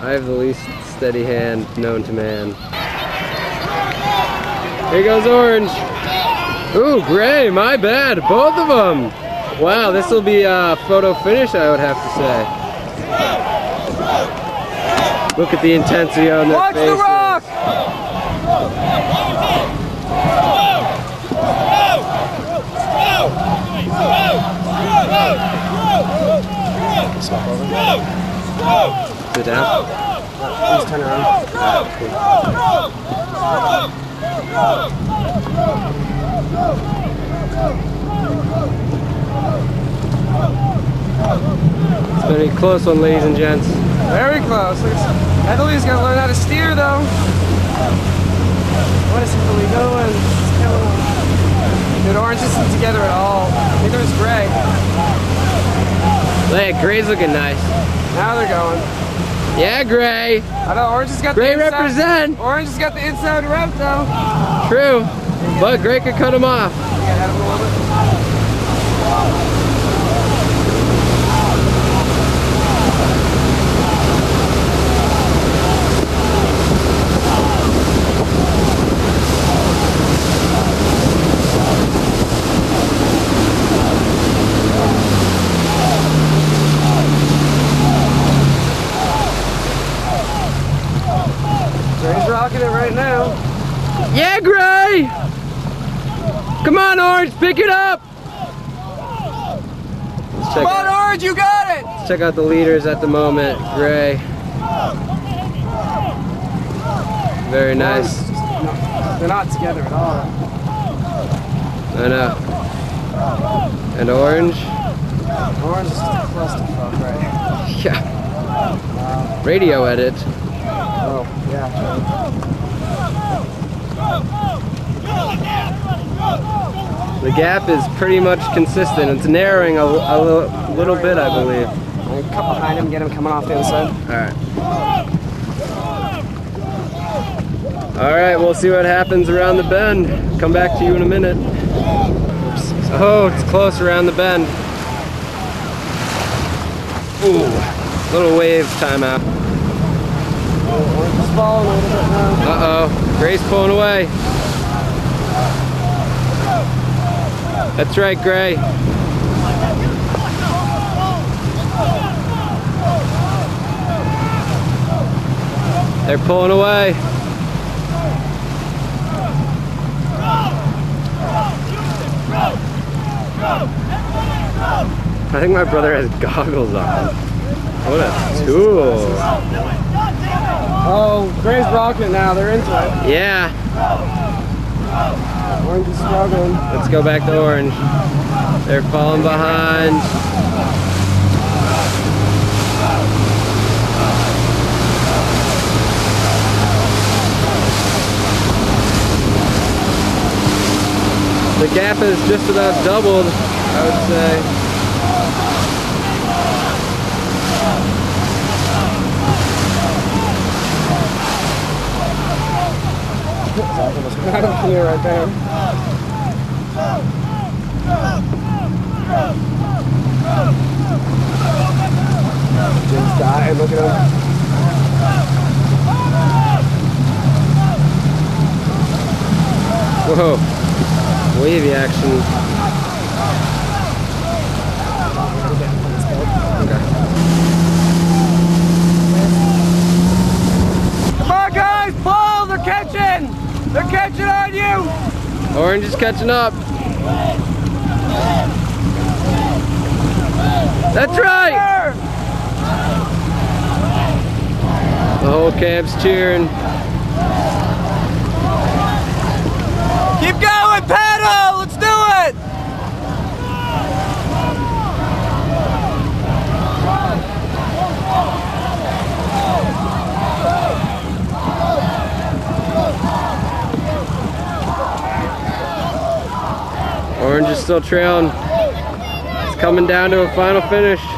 I have the least steady hand known to man. Here goes Orange. Ooh, Gray, my bad, both of them. Wow, this will be a photo finish, I would have to say. Look at the intensity on their faces. Watch the rock! Sit down. Please turn around. It's been a close one, ladies and gents. Very close. Ethely's gonna learn how to steer, though. What is Ethely doing? What's going on? Dude, Orange isn't together at all. Neither is Gray. Hey, Gray's looking nice. Now they're going. Yeah, Gray. I know Orange has got Gray the inside. represent. Orange has got the inside route, though. True, but Gray could cut him off. You gotta have him a little bit. Gray's rocking it right now. Yeah, Gray! Come on, Orange, pick it up! Come on, Orange, you got it! Let's check out the leaders at the moment. Gray. Very nice. They're not together at all. I know. And Orange? Orange is just a clusterfuck, right? Yeah. Radio edit. Oh, yeah. The gap is pretty much consistent. It's narrowing a little bit, I believe. I'm cut behind him, get him coming off the inside. Alright. Alright, we'll see what happens around the bend. Come back to you in a minute. Oh, it's close around the bend. Ooh, little wave timeout. Orange is falling a little bit now. Uh-oh, Gray's pulling away. That's right, Gray. They're pulling away. I think my brother has goggles on. What a tool. Oh, Gray's rocking it now. They're into it. Yeah. Orange is struggling. Let's go back to Orange. They're falling behind. The gap is just about doubled, I would say. Out of the canoe right there. Jim's dying, look at him. Whoa, wavy action. Okay. Come on, guys, pull! They're catching! They're catching on you! Orange is catching up. That's right! The whole camp's cheering. Keep going, paddle! Let's do it! Orange is still trailing. It's coming down to a final finish. He's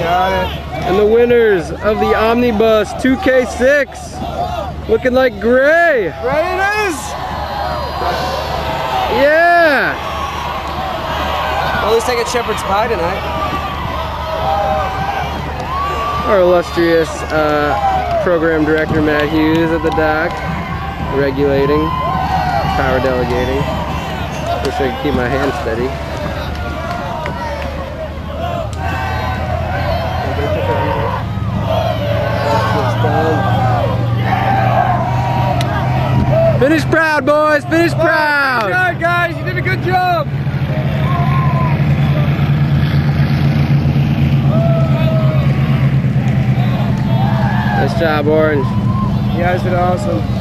got it. And the winners of the Omnibus 2K6, looking like Gray. Right it is! Yeah! Well, at least I get shepherd's pie tonight. Our illustrious program director Matt Hughes at the dock, regulating, power delegating. Wish I could keep my hand steady. Finish proud, boys! Finish proud! Good job, guys! You did a good job! Nice job, Orange. You guys did awesome.